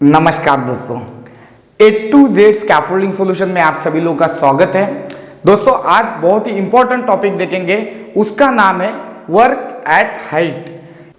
नमस्कार दोस्तों, ए to Z scaffolding solution में आप सभी लोगों का स्वागत है। दोस्तों आज बहुत ही इंपॉर्टेंट टॉपिक देखेंगे, उसका नाम है वर्क एट हाइट।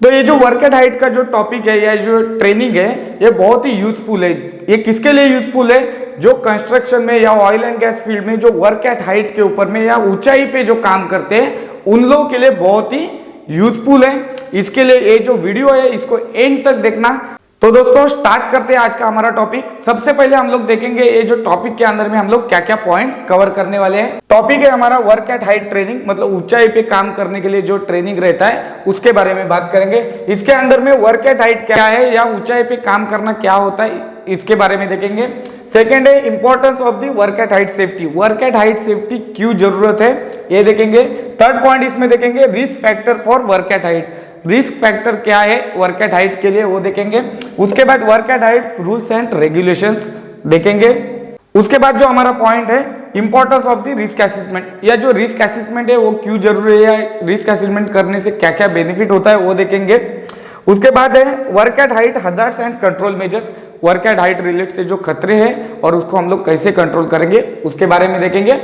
तो ये जो वर्क एट हाइट का जो टॉपिक है या जो ट्रेनिंग है ये बहुत ही यूजफुल है। ये किसके लिए यूजफुल है? जो कंस्ट्रक्शन में या ऑयल एंड गैस फील्ड में जो वर्क एट हाइट के ऊपर में या ऊंचाई पे जो काम करते हैं उन लोगों के लिए बहुत ही यूजफुल है। इसके लिए ये जो वीडियो है इसको एंड तक देखना। तो दोस्तों स्टार्ट करते हैं आज का हमारा टॉपिक। सबसे पहले हम लोग देखेंगे ये जो टॉपिक के अंदर में हम लोग क्या क्या पॉइंट कवर करने वाले हैं। टॉपिक है हमारा वर्क एट हाइट ट्रेनिंग, मतलब ऊंचाई पे काम करने के लिए जो ट्रेनिंग रहता है उसके बारे में बात करेंगे। इसके अंदर में वर्क एट हाइट क्या है या ऊंचाई पे काम करना क्या होता है इसके बारे में देखेंगे। सेकेंड है importance of the work at height safety, work at height safety क्यों जरूरत है ये देखेंगे। थर्ड पॉइंट इसमें देखेंगे risk factor for work at height, risk factor क्या है वर्क एट हाइट के लिए वो देखेंगे। उसके बाद work at height rules and regulations देखेंगे। उसके बाद जो हमारा पॉइंट है importance of the risk assessment, या जो रिस्क असेसमेंट है वो क्यों जरूरी है, रिस्क असेसमेंट करने से क्या क्या बेनिफिट होता है वो देखेंगे। उसके बाद है work at height hazards and control measure, work at height relate से जो खतरे हैं और उसको हम लोग कैसे कंट्रोल करेंगे उसके बारे में देखेंगे।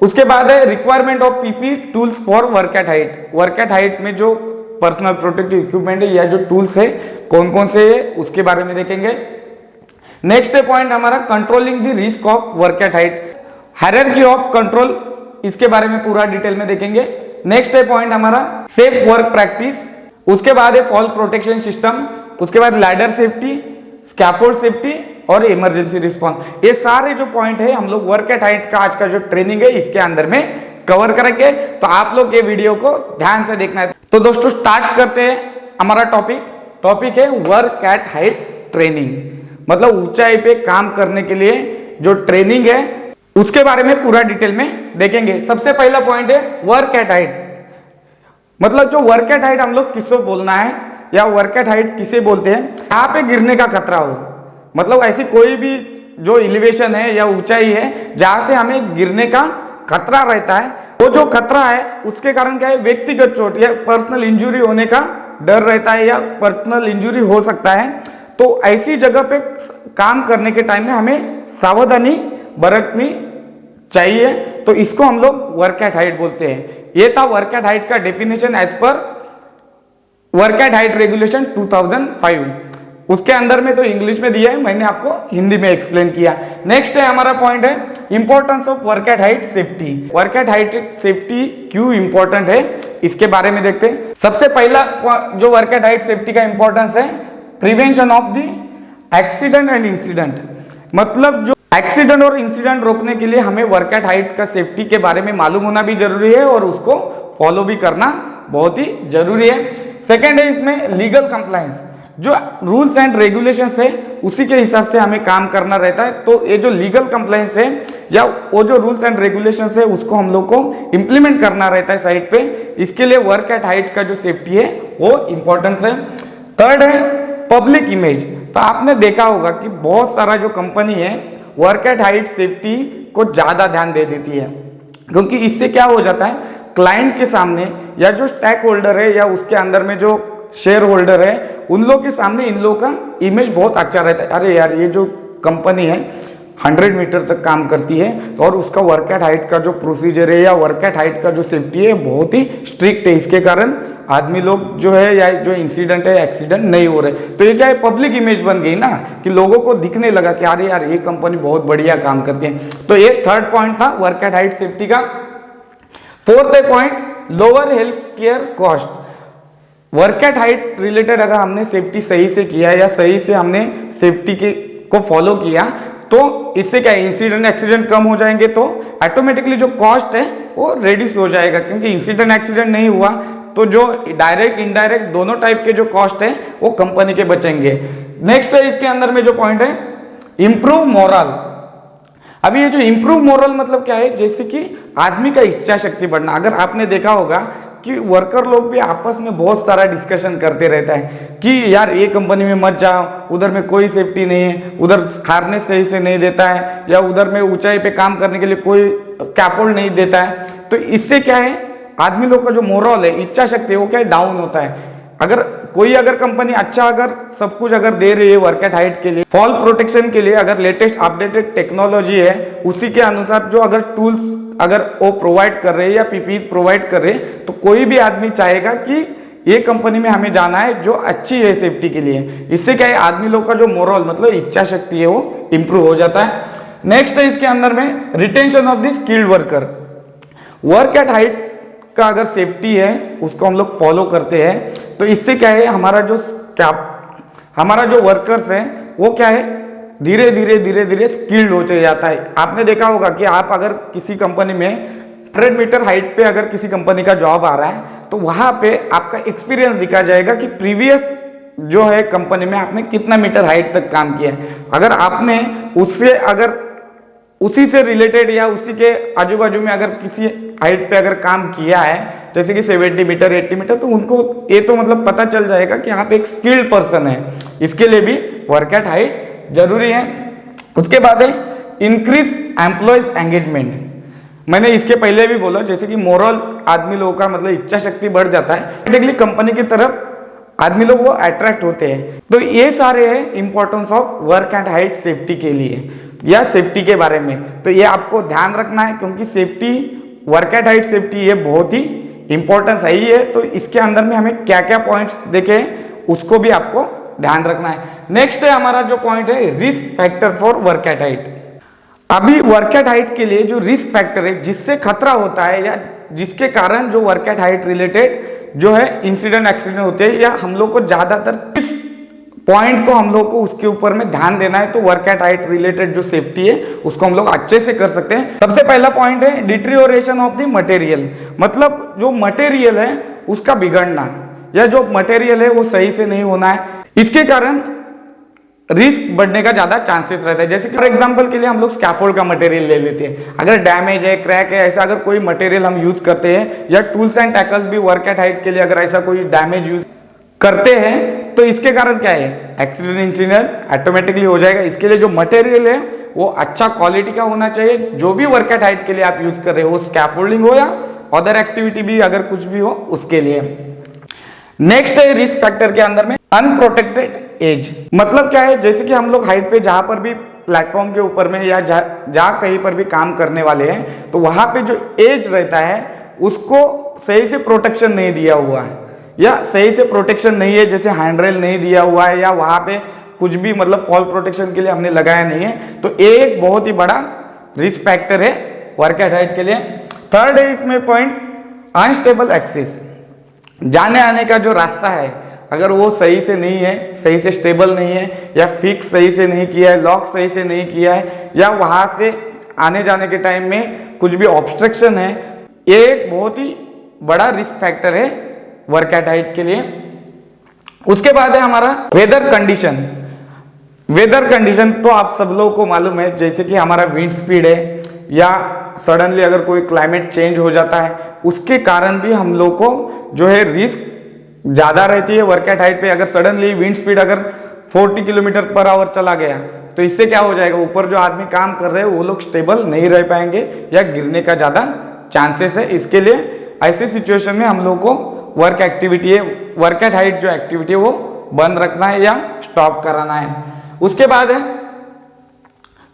उसके बाद है requirement of PP tools for work at height, work at height में जो पर्सनल प्रोटेक्टिव इक्विपमेंट है या जो टूल्स है कौन कौन से है उसके बारे में देखेंगे। नेक्स्ट पॉइंट हमारा controlling the risk of work at height, hierarchy of control, इसके बारे में पूरा डिटेल में देखेंगे। नेक्स्ट पॉइंट हमारा सेफ वर्क प्रैक्टिस। उसके बाद है फॉल प्रोटेक्शन सिस्टम। उसके बाद लैडर सेफ्टी, स्कैफोल्ड सेफ्टी और इमरजेंसी रिस्पॉन्स। ये सारे जो पॉइंट है हम लोग वर्क एट हाइट का आज का जो ट्रेनिंग है इसके अंदर में कवर करेंगे। तो आप लोग ये वीडियो को ध्यान से देखना है। तो दोस्तों स्टार्ट करते हैं हमारा टॉपिक है वर्क एट हाइट ट्रेनिंग, मतलब ऊंचाई पे काम करने के लिए जो ट्रेनिंग है उसके बारे में पूरा डिटेल में देखेंगे। सबसे पहला पॉइंट है वर्क एट हाइट, मतलब जो वर्क एट हाइट हम लोग किसको बोलना है या वर्क एट हाइट किसे बोलते हैं। यहाँ पे गिरने का खतरा हो, मतलब ऐसी कोई भी जो एलिवेशन है या ऊंचाई है जहां से हमें गिरने का खतरा रहता है, वो जो खतरा है उसके कारण क्या है व्यक्तिगत चोट या पर्सनल इंजरी होने का डर रहता है या पर्सनल इंजरी हो सकता है। तो ऐसी जगह पे काम करने के टाइम में हमें सावधानी बरतनी चाहिए। तो इसको हम लोग वर्क एट हाइट बोलते हैं। ये था वर्क एट हाइट का डेफिनेशन एज पर वर्क एट हाइट रेगुलेशन 2005। उसके अंदर में तो इंग्लिश में दिया है, मैंने आपको हिंदी में एक्सप्लेन किया। नेक्स्ट है हमारा पॉइंट है importance of work at height safety, work at height safety क्यों इंपॉर्टेंट है इसके बारे में देखते हैं। सबसे पहला जो वर्क एट हाइट सेफ्टी का इंपॉर्टेंस है prevention of the accident and incident, मतलब जो एक्सीडेंट और इंसिडेंट रोकने के लिए हमें वर्क एट हाइट का सेफ्टी के बारे में मालूम होना भी जरूरी है और उसको फॉलो भी करना बहुत ही जरूरी है। सेकेंड है इसमें लीगल कंप्लायंस, जो रूल्स एंड रेगुलेशंस है उसी के हिसाब से हमें काम करना रहता है। तो ये जो लीगल कंप्लायंस है या वो जो रूल्स एंड रेगुलेशंस है उसको हम लोग को इंप्लीमेंट करना रहता है साइट पे। इसके लिए वर्क एट हाइट का जो सेफ्टी है वो इंपॉर्टेंस है। थर्ड है पब्लिक इमेज। तो आपने देखा होगा कि बहुत सारा जो कंपनी है वर्क एट हाइट सेफ्टी को ज्यादा ध्यान दे देती है, क्योंकि इससे क्या हो जाता है क्लाइंट के सामने या जो स्टेक होल्डर है या उसके अंदर में जो शेयर होल्डर है उन लोग के सामने इन लोगों का इमेज बहुत अच्छा रहता है। अरे यार ये जो कंपनी है 100 मीटर तक काम करती है और उसका वर्क एट हाइट का जो प्रोसीजर है या वर्क एट हाइट का जो सेफ्टी है बहुत ही स्ट्रिक्ट है। इसके कारण आदमी लोग जो है या जो इंसिडेंट है एक्सीडेंट नहीं हो रहे। तो ये क्या है पब्लिक इमेज बन गई ना कि लोगों को दिखने लगा कि अरे यार ये कंपनी बहुत बढ़िया काम करती है। तो ये थर्ड पॉइंट था वर्क एट हाइट सेफ्टी का। Fourth point lower health care cost, work at height related अगर हमने सेफ्टी सही से किया या सही से हमने सेफ्टी के को फॉलो किया तो इससे क्या इंसिडेंट एक्सीडेंट कम हो जाएंगे, तो ऑटोमेटिकली जो कॉस्ट है वो रिड्यूस हो जाएगा। क्योंकि इंसिडेंट एक्सीडेंट नहीं हुआ तो जो डायरेक्ट इनडायरेक्ट दोनों टाइप के जो कॉस्ट है वो कंपनी के बचेंगे। नेक्स्ट है इसके अंदर में जो पॉइंट है इंप्रूव मोरल। अभी ये जो इंप्रूव मोरल मतलब क्या है, जैसे कि आदमी का इच्छा शक्ति बढ़ना। अगर आपने देखा होगा कि वर्कर लोग भी आपस में बहुत सारा डिस्कशन करते रहता है कि यार ये कंपनी में मत जाओ, उधर में कोई सेफ्टी नहीं है, उधर हार्नेस सही से नहीं देता है, या उधर में ऊंचाई पे काम करने के लिए कोई स्कैफोल्ड नहीं देता है। तो इससे क्या है आदमी लोग का जो मोरल है, इच्छा शक्ति है, वो क्या है डाउन होता है। अगर कोई अगर कंपनी अच्छा अगर सब कुछ अगर दे रही है वर्क एट हाइट के लिए, फॉल प्रोटेक्शन के लिए अगर लेटेस्ट अपडेटेड टेक्नोलॉजी है, उसी के अनुसार जो अगर टूल्स अगर वो प्रोवाइड कर रहे हैं या पीपीई प्रोवाइड कर रहे हैं, तो कोई भी आदमी चाहेगा कि ये कंपनी में हमें जाना है जो अच्छी है सेफ्टी के लिए। इससे क्या है, आदमी लोग का जो मोरल मतलब इच्छा शक्ति है वो इंप्रूव हो जाता है। नेक्स्ट है इसके अंदर में retention of the skilled worker. Work at height का अगर सेफ्टी है उसको हम लोग फॉलो करते हैं, तो इससे क्या है, हमारा जो वर्कर्स है वो क्या है, धीरे धीरे स्किल्ड होते जाता है। आपने देखा होगा कि आप अगर किसी कंपनी में 100 मीटर हाइट पे अगर किसी कंपनी का जॉब आ रहा है, तो वहां पे आपका एक्सपीरियंस दिखा जाएगा कि प्रीवियस जो है कंपनी में आपने कितना मीटर हाइट तक काम किया है। अगर आपने उसी से रिलेटेड या उसी के आजू बाजू में अगर किसी हाइट पे अगर काम किया है, जैसे कि 70 मीटर 80 मीटर, तो उनको ये तो मतलब पता चल जाएगा कि आप एक स्किल्ड पर्सन है। इसके लिए भी वर्क एट हाइट जरूरी है। उसके बाद है इंक्रीज एम्प्लॉयज एंगेजमेंट। मैंने इसके पहले भी बोला, जैसे कि मोरल आदमी लोगों का मतलब इच्छा शक्ति बढ़ जाता है, ऑटोमेटिकली कंपनी की तरफ आदमी लोग वो अट्रैक्ट होते हैं। तो ये सारे हैं importance of work at height safety के लिए या सेफ्टी के बारे में। तो ये आपको ध्यान रखना है, क्योंकि safety, work at height safety ये बहुत ही इंपॉर्टेंस है ही है। तो इसके अंदर में हमें क्या क्या पॉइंट्स देखे उसको भी आपको ध्यान रखना है। नेक्स्ट है हमारा जो पॉइंट है risk factor for work at height. अभी वर्क एट हाइट के लिए जो रिस्क फैक्टर है, जिससे खतरा होता है या जिसके कारण जो वर्क एट हाइट रिलेटेड जो है इंसिडेंट एक्सीडेंट होते हैं, या हम लोग को ज्यादातर इस पॉइंट को हम लोग को उसके ऊपर में ध्यान देना है, तो वर्क एट हाइट रिलेटेड जो सेफ्टी है उसको हम लोग अच्छे से कर सकते हैं। सबसे पहला पॉइंट है डिटेरियोरेशन ऑफ द मटेरियल। मतलब जो मटेरियल है उसका बिगड़ना, या जो मटेरियल है वो सही से नहीं होना है, इसके कारण रिस्क बढ़ने का ज्यादा चांसेस रहता है। जैसे कि फॉर एग्जांपल के लिए हम लोग स्कैफोल्ड का मटेरियल ले लेते हैं, अगर डैमेज है, क्रैक है, ऐसा अगर कोई मटेरियल हम यूज करते हैं, या टूल्स एंड टैकल्स भी वर्क एट हाइट के लिए अगर ऐसा कोई डैमेज यूज करते हैं, तो इसके कारण क्या है, एक्सीडेंट इंसिडेंट ऑटोमेटिकली हो जाएगा। इसके लिए जो मटेरियल है वो अच्छा क्वालिटी का होना चाहिए। जो भी वर्क एट हाइट के लिए आप यूज कर रहे हो, स्कैफोल्डिंग हो या अदर एक्टिविटी भी अगर कुछ भी हो उसके लिए। नेक्स्ट है रिस्क फैक्टर के अंदर में अनप्रोटेक्टेड एज। मतलब क्या है, जैसे कि हम लोग हाइट पे जहां पर भी प्लेटफॉर्म के ऊपर में या जहां कहीं पर भी काम करने वाले हैं, तो वहां पे जो एज रहता है उसको सही से प्रोटेक्शन नहीं दिया हुआ है, या सही से प्रोटेक्शन नहीं है, जैसे हैंड रेल नहीं दिया हुआ है, या वहां पे कुछ भी मतलब फॉल प्रोटेक्शन के लिए हमने लगाया नहीं है, तो एक बहुत ही बड़ा रिस्क फैक्टर है वर्क एट हाइट के लिए। थर्ड है इसमें पॉइंट अनस्टेबल एक्सेस। जाने आने का जो रास्ता है अगर वो सही से नहीं है, सही से स्टेबल नहीं है, या फिक्स सही से नहीं किया है, लॉक सही से नहीं किया है, या वहां से आने जाने के टाइम में कुछ भी ऑब्स्ट्रक्शन है, ये एक बहुत ही बड़ा रिस्क फैक्टर है वर्क एट हाइट के लिए। उसके बाद है हमारा वेदर कंडीशन। वेदर कंडीशन तो आप सब लोगों को मालूम है, जैसे कि हमारा विंड स्पीड है, या सडनली अगर कोई क्लाइमेट चेंज हो जाता है, उसके कारण भी हम लोग को जो है रिस्क ज्यादा रहती है वर्क एट हाइट पे। अगर सडनली विंड स्पीड अगर 40 किलोमीटर पर आवर चला गया, तो इससे क्या हो जाएगा, ऊपर जो आदमी काम कर रहे हैं वो लोग स्टेबल नहीं रह पाएंगे, या गिरने का ज्यादा चांसेस है। इसके लिए ऐसे सिचुएशन में हम लोग को वर्क एट हाइट जो एक्टिविटी है वो बंद रखना है या स्टॉप कराना है। उसके बाद है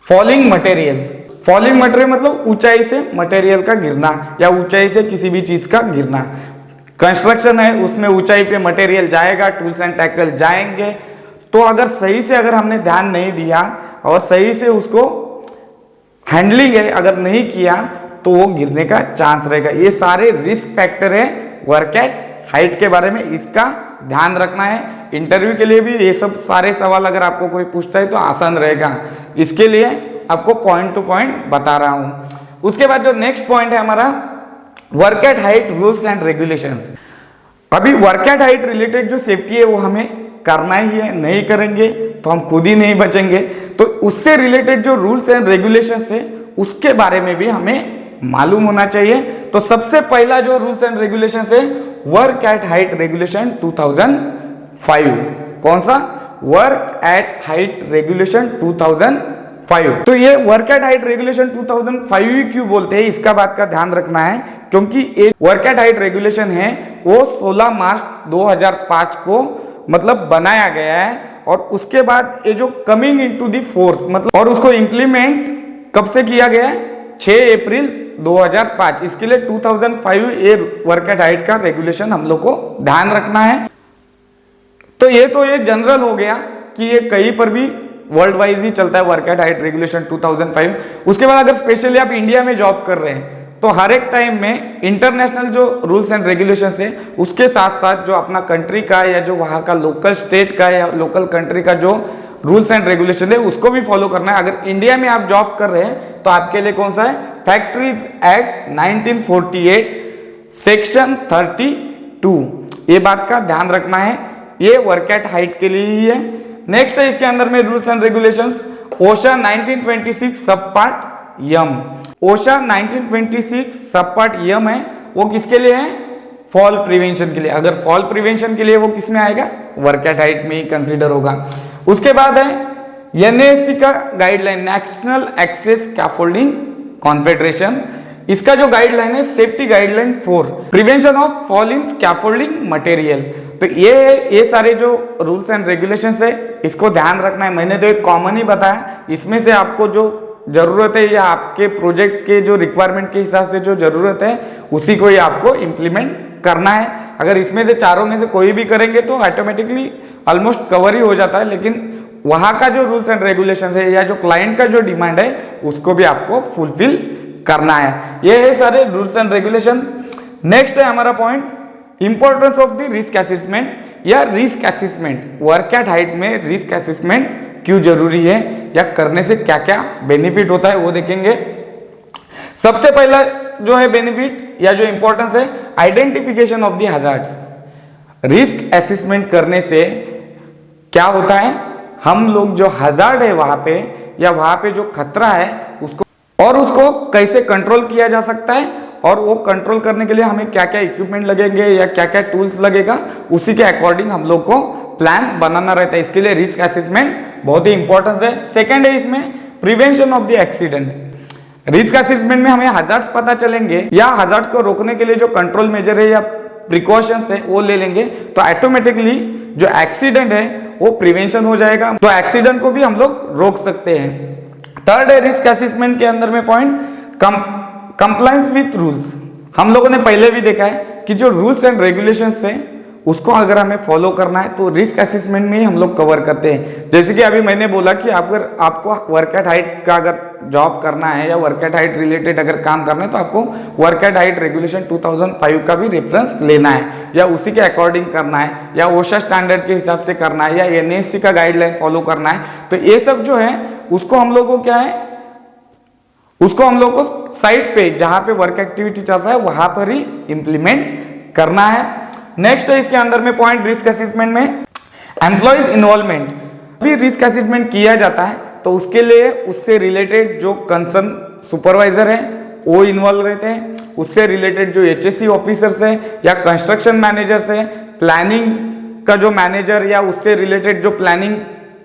फॉलिंग मटेरियल। फॉलिंग मटेरियल मतलब ऊंचाई से मटेरियल का गिरना, या ऊंचाई से किसी भी चीज का गिरना। कंस्ट्रक्शन है उसमें ऊंचाई पे मटेरियल जाएगा, टूल्स एंड टैकल जाएंगे, तो अगर सही से अगर हमने ध्यान नहीं दिया और सही से उसको हैंडलिंग है अगर नहीं किया, तो वो गिरने का चांस रहेगा। ये सारे रिस्क फैक्टर है वर्क एट हाइट के बारे में, इसका ध्यान रखना है। इंटरव्यू के लिए भी ये सब सारे सवाल अगर आपको कोई पूछता है तो आसान रहेगा, इसके लिए आपको पॉइंट टू पॉइंट बता रहा हूं। उसके बाद जो नेक्स्ट पॉइंट है हमारा work at height rules and regulations. अभी वर्क एट हाइट रिलेटेड जो सेफ्टी है वो हमें करना ही है, नहीं करेंगे तो हम खुद ही नहीं बचेंगे। तो उससे रिलेटेड जो रूल्स एंड रेगुलेशंस है उसके बारे में भी हमें मालूम होना चाहिए। तो सबसे पहला जो रूल्स एंड रेगुलेशंस है वर्क एट हाइट रेगुलेशन 2005। कौन सा? Work at height regulation 2005। तो ये वर्क एट हाइट रेगुलेशन 2005 ही क्यों बोलते हैं, इसका बात का ध्यान रखना है, क्योंकि ये वर्क एट हाइट रेगुलेशन है वो 16 मार्च 2005 को मतलब बनाया गया है, और उसके बाद ये जो कमिंग इनटू द फोर्स मतलब, और उसको इम्प्लीमेंट कब से किया गया है, 6 अप्रैल 2005। इसके लिए 2005 ये वर्क एट हाइट का रेगुलेशन हम लोग को ध्यान रखना है। तो ये जनरल हो गया कि ये कहीं पर भी वर्ल्ड वाइज ही चलता है वर्क एट हाइट रेगुलेशन 2005। उसके बाद अगर स्पेशली आप इंडिया में जॉब कर रहे हैं तो हर एक टाइम में इंटरनेशनल जो रूल्स एंड रेगुलेशंस है उसके साथ साथ जो अपना कंट्री का या जो वहाँ का लोकल स्टेट का या लोकल कंट्री का जो रूल्स एंड रेगुलेशन है उसको भी फॉलो करना है। अगर इंडिया में आप जॉब कर रहे हैं तो आपके लिए कौन सा है, फैक्ट्रीज एक्ट 1948 सेक्शन 32, ये बात का ध्यान रखना है। ये वर्क एट हाइट के लिए ही है। नेक्स्ट है इसके अंदर में रूल्स एंड रेगुलेशंस, ओशा 1926 सब पार्ट यम। ओशा 1926 सब पार्ट यम है, वो किसके लिए है, फॉल प्रिवेंशन के लिए। अगर फॉल प्रिवेंशन के लिए वो किस में आएगा, वर्क एट हाइट में ही कंसीडर होगा। उसके बाद है एनएससी का guideline, national access scaffolding confederation. इसका जो गाइडलाइन है safety guideline for prevention of fall in scaffolding material. तो ये सारे जो रूल्स एंड रेगुलेशंस है इसको ध्यान रखना है। मैंने तो एक कॉमन ही बताया, इसमें से आपको जो जरूरत है या आपके प्रोजेक्ट के जो रिक्वायरमेंट के हिसाब से जो जरूरत है उसी को ही आपको इम्प्लीमेंट करना है। अगर इसमें से चारों में से कोई भी करेंगे तो ऑटोमेटिकली ऑलमोस्ट कवर ही हो जाता है, लेकिन वहां का जो रूल्स एंड रेगुलेशंस है या जो क्लाइंट का जो डिमांड है उसको भी आपको फुलफिल करना है। ये है सारे रूल्स एंड रेगुलेशन। नेक्स्ट है हमारा point, importance of the risk assessment या risk assessment. Work at height में रिस्क असेसमेंट क्यों जरूरी है या करने से क्या क्या बेनिफिट होता है वो देखेंगे। सबसे पहला जो है बेनिफिट या जो इंपॉर्टेंस है, identification of the hazards. Risk assessment करने से क्या होता है, हम लोग जो हैजार्ड है वहां पे या वहां पे जो खतरा है उसको कैसे कंट्रोल किया जा सकता है, और वो कंट्रोल करने के लिए हमें क्या क्या इक्विपमेंट लगेंगे या क्या क्या टूल्स लगेगा, उसी के अकॉर्डिंग हम लोग को प्लान बनाना रहता है। इसके लिए रिस्क असेसमेंट बहुत ही इंपॉर्टेंस है। सेकंड है इसमें prevention of the accident. Risk assessment में हमें हैजार्ड्स पता चलेंगे या हैजार्ड को रोकने के लिए जो कंट्रोल मेजर है या प्रिकॉशंस है वो ले लेंगे तो ऑटोमेटिकली जो एक्सीडेंट है वो प्रिवेंशन हो जाएगा, तो एक्सीडेंट को भी हम लोग रोक सकते हैं। थर्ड है रिस्क असेसमेंट के अंदर में पॉइंट, कंप्लायंस विथ रूल्स। हम लोगों ने पहले भी देखा है कि जो रूल्स एंड रेगुलेशंस है उसको अगर हमें फॉलो करना है तो रिस्क असेसमेंट में ही हम लोग कवर करते हैं। जैसे कि अभी मैंने बोला कि अगर आपको वर्क एट हाइट का अगर जॉब करना है या वर्क एट हाइट रिलेटेड अगर काम करना है तो आपको वर्क एट हाइट रेगुलेशन 2005 का भी रेफरेंस लेना है या उसी के अकॉर्डिंग करना है या ओशा स्टैंडर्ड के हिसाब से करना है या एनएससी का गाइडलाइन फॉलो करना है। तो ये सब जो है उसको हम लोग को क्या है, उसको हम लोग को साइट पे जहां पे वर्क एक्टिविटी चल रहा है वहां पर ही इंप्लीमेंट करना है। नेक्स्ट है इसके अंदर में पॉइंट रिस्क असेसमेंट में एम्प्लॉयज इन्वॉल्वमेंट। भी रिस्क असेसमेंट किया जाता है तो उसके लिए उससे रिलेटेड जो कंसर्न सुपरवाइजर है वो इन्वॉल्व रहते हैं, उससे रिलेटेड जो एचएससी ऑफिसर्स है या कंस्ट्रक्शन मैनेजर्स है, प्लानिंग का जो मैनेजर या उससे रिलेटेड जो प्लानिंग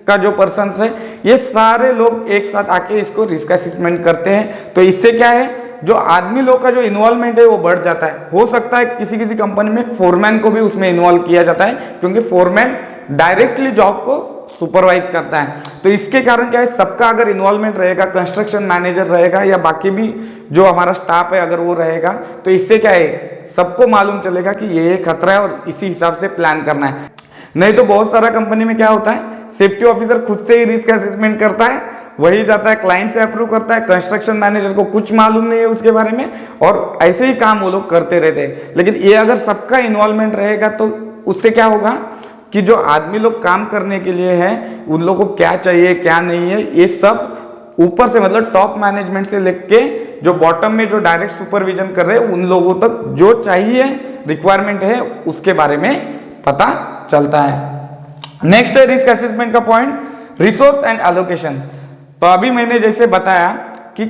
का जो पर्सन है, ये सारे लोग एक साथ आके इसको रिस्क असेसमेंट करते हैं। तो इससे क्या है, जो आदमी लोग का जो इन्वॉल्वमेंट है वो बढ़ जाता है। हो सकता है किसी किसी कंपनी में फोरमैन को भी उसमें इन्वॉल्व किया जाता है क्योंकि फोरमैन डायरेक्टली जॉब को सुपरवाइज करता है। तो इसके कारण क्या है, सबका अगर इन्वॉल्वमेंट रहेगा, कंस्ट्रक्शन मैनेजर रहेगा या बाकी भी जो हमारा स्टाफ है अगर वो रहेगा, तो इससे क्या है, सबको मालूम चलेगा कि ये खतरा है और इसी हिसाब से प्लान करना है। नहीं तो बहुत सारा कंपनी में क्या होता है, सेफ्टी ऑफिसर खुद से ही रिस्क असेसमेंट करता है, वही जाता है क्लाइंट से अप्रूव करता है, कंस्ट्रक्शन मैनेजर को कुछ मालूम नहीं है उसके बारे में और ऐसे ही काम वो लोग करते रहते हैं। लेकिन ये अगर सबका इन्वॉल्वमेंट रहेगा तो उससे क्या होगा कि जो आदमी लोग काम करने के लिए है उन लोगों को क्या चाहिए क्या नहीं है, ये सब ऊपर से मतलब टॉप मैनेजमेंट से लेके जो बॉटम में जो डायरेक्ट सुपरविजन कर रहे हैं उन लोगों तक जो चाहिए रिक्वायरमेंट है उसके बारे में पता चलता है। नेक्स्ट है रिस्क असेसमेंट का पॉइंट, रिसोर्स एंड एलोकेशन। तो अभी मैंने जैसे बताया कि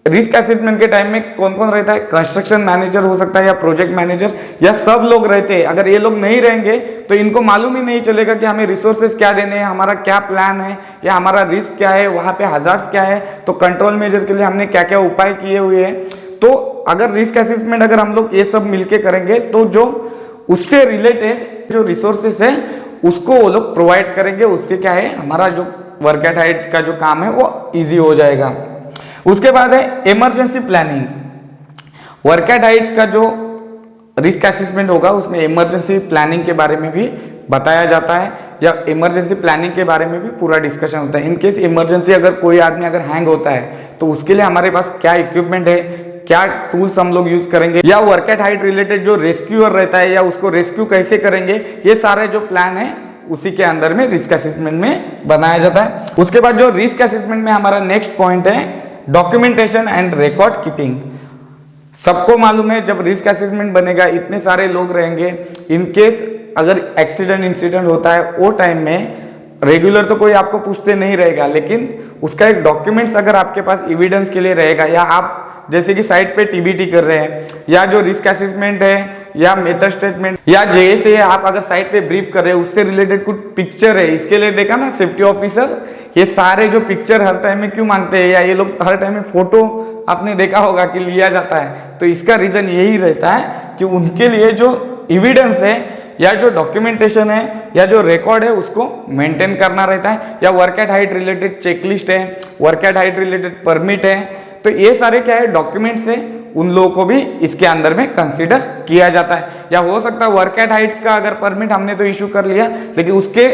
रिस्क असेसमेंट के टाइम में कौन कौन रहता है, कंस्ट्रक्शन मैनेजर हो सकता है या प्रोजेक्ट मैनेजर या सब लोग रहते हैं। अगर ये लोग नहीं रहेंगे तो इनको मालूम ही नहीं चलेगा कि हमें रिसोर्सेज क्या देने हैं, हमारा क्या प्लान है या हमारा रिस्क क्या है, वहाँ पे हैजार्ड्स क्या है, तो कंट्रोल मेजर के लिए हमने क्या क्या उपाय किए हुए हैं। तो अगर रिस्क असेसमेंट अगर हम लोग ये सब मिलके करेंगे तो जो उससे रिलेटेड जो रिसोर्सेस है उसको वो लोग प्रोवाइड करेंगे। उससे क्या है, हमारा जो वर्क एट हाइट का जो काम है वो इजी हो जाएगा। उसके बाद है emergency planning. Work at height का जो रिस्क असेसमेंट होगा उसमें इमरजेंसी प्लानिंग के बारे में भी बताया जाता है, या इमरजेंसी प्लानिंग के बारे में भी पूरा डिस्कशन होता है। इन केस इमरजेंसी अगर कोई आदमी अगर हैंग होता है तो उसके लिए हमारे पास क्या इक्विपमेंट है, क्या टूल्स हम लोग यूज करेंगे, या वर्क एट हाइट रिलेटेड जो रेस्क्यूअर रहता है या उसको रेस्क्यू कैसे करेंगे, ये सारे जो प्लान है उसी के अंदर में रिस्क असेसमेंट में बनाया जाता है। उसके बाद जो रिस्क असेसमेंट में हमारा नेक्स्ट पॉइंट है डॉक्यूमेंटेशन एंड रिकॉर्ड कीपिंग। सबको मालूम है जब रिस्क असेसमेंट बनेगा इतने सारे लोग रहेंगे, इन केस अगर एक्सीडेंट इंसिडेंट होता है वो टाइम में रेगुलर तो कोई आपको पूछते नहीं रहेगा, लेकिन उसका एक डॉक्यूमेंट्स अगर आपके पास एविडेंस के लिए रहेगा, या आप जैसे कि साइट पे टीबीटी कर रहे हैं, या जो रिस्क असेसमेंट है या मेथड स्टेटमेंट या जेएसए आप अगर साइट पे ब्रीफ कर रहे हैं उससे रिलेटेड कुछ पिक्चर है, इसके लिए देखा ना सेफ्टी ऑफिसर ये सारे जो पिक्चर हर टाइम में क्यों मांगते हैं, या ये लोग हर टाइम में फोटो आपने देखा होगा कि लिया जाता है, तो इसका रीजन यही रहता है कि उनके लिए जो एविडेंस है या जो डॉक्यूमेंटेशन है या जो रिकॉर्ड है उसको मेंटेन करना रहता है। या work at height related checklist है, work at height related permit है, तो ये सारे क्या है डॉक्यूमेंट्स है, उन लोगों को भी इसके अंदर में कंसीडर किया जाता है। या हो सकता है वर्क एट हाइट का अगर परमिट हमने तो इशू कर लिया, लेकिन उसके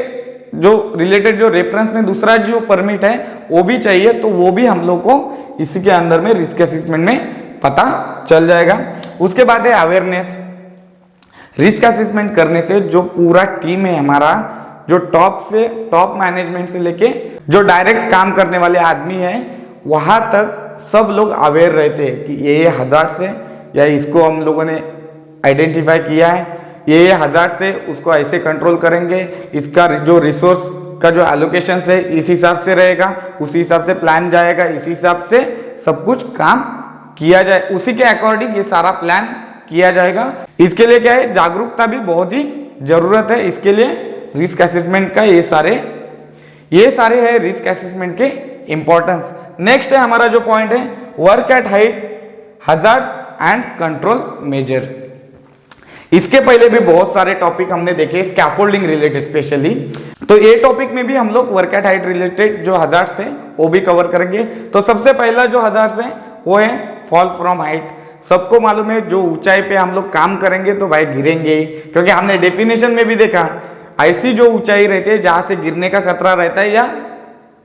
जो रिलेटेड जो रेफरेंस में दूसरा जो परमिट है वो भी चाहिए, तो वो भी हम लोग को इसी के अंदर में रिस्क असेसमेंट में पता चल जाएगा। उसके बाद है अवेयरनेस। रिस्क असेसमेंट करने से जो पूरा टीम है हमारा, जो टॉप मैनेजमेंट से लेके जो डायरेक्ट काम करने वाले आदमी है वहां तक सब लोग अवेयर रहते हैं कि ये हजार्ड से, या इसको हम लोगों ने आइडेंटिफाई किया है, ये हजार्ड से उसको ऐसे कंट्रोल करेंगे, इसका जो रिसोर्स का जो एलोकेशन है इस हिसाब से रहेगा, उसी हिसाब से प्लान जाएगा, इसी हिसाब से सब कुछ काम किया जाए, उसी के अकॉर्डिंग ये सारा प्लान किया जाएगा। इसके लिए क्या है जागरूकता भी बहुत ही जरूरत है। इसके लिए रिस्क असेसमेंट का ये सारे है रिस्क असेसमेंट के इंपॉर्टेंस। नेक्स्ट है हमारा जो पॉइंट है work at height hazards and control measure. इसके पहले भी बहुत सारे टॉपिक हमने देखे स्कैफोल्डिंग रिलेटेड स्पेशली, तो ये टॉपिक में भी हम लोग वर्क एट हाइट रिलेटेड जो हजार्ड्स है वो भी कवर करेंगे। तो सबसे पहला जो हजार्ड्स है वो है फॉल फ्रॉम हाइट। सबको मालूम है जो ऊंचाई पे हम लोग काम करेंगे तो भाई गिरेंगे ही, क्योंकि हमने डेफिनेशन में भी देखा ऐसी जो ऊंचाई रहती है जहां से गिरने का खतरा रहता है या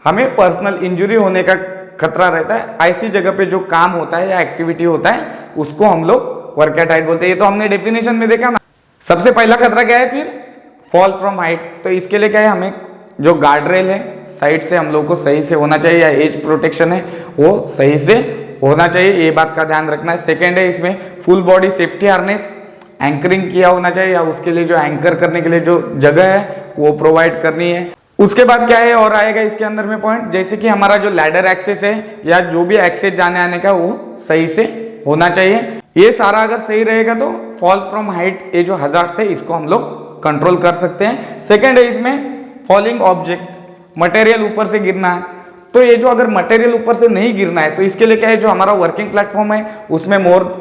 हमें पर्सनल इंजरी होने का खतरा रहता है, ऐसी जगह पे जो काम होता है या एक्टिविटी होता है उसको हम लोग वर्क एट हाइट बोलते हैं। ये तो हमने डेफिनेशन में देखा ना। सबसे पहला खतरा क्या है फिर फॉल फ्रॉम हाइट। तो इसके लिए क्या है हमें जो गार्ड रेल है साइड से हम लोग को सही से होना चाहिए, या एज प्रोटेक्शन है वो सही से होना चाहिए, ये बात का ध्यान रखना है। सेकेंड है इसमें full body safety harness anchoring किया होना चाहिए, या उसके लिए जो एंकर करने के लिए जो जगह है वो प्रोवाइड करनी है। उसके बाद क्या है और आएगा इसके अंदर में पॉइंट, जैसे कि हमारा जो लैडर एक्सेस है या जो भी एक्सेस जाने आने का वो सही से होना चाहिए। ये सारा अगर सही रहेगा तो फॉल फ्रॉम हाइट ये जो हजार्ड है इसको हम लोग कंट्रोल कर सकते हैं। सेकेंड है इसमें फॉलिंग ऑब्जेक्ट, मटेरियल ऊपर से गिरना है। तो ये जो अगर मटेरियल ऊपर से नहीं गिरना है तो इसके लिए क्या है जो हमारा वर्किंग प्लेटफॉर्म है उसमें मोर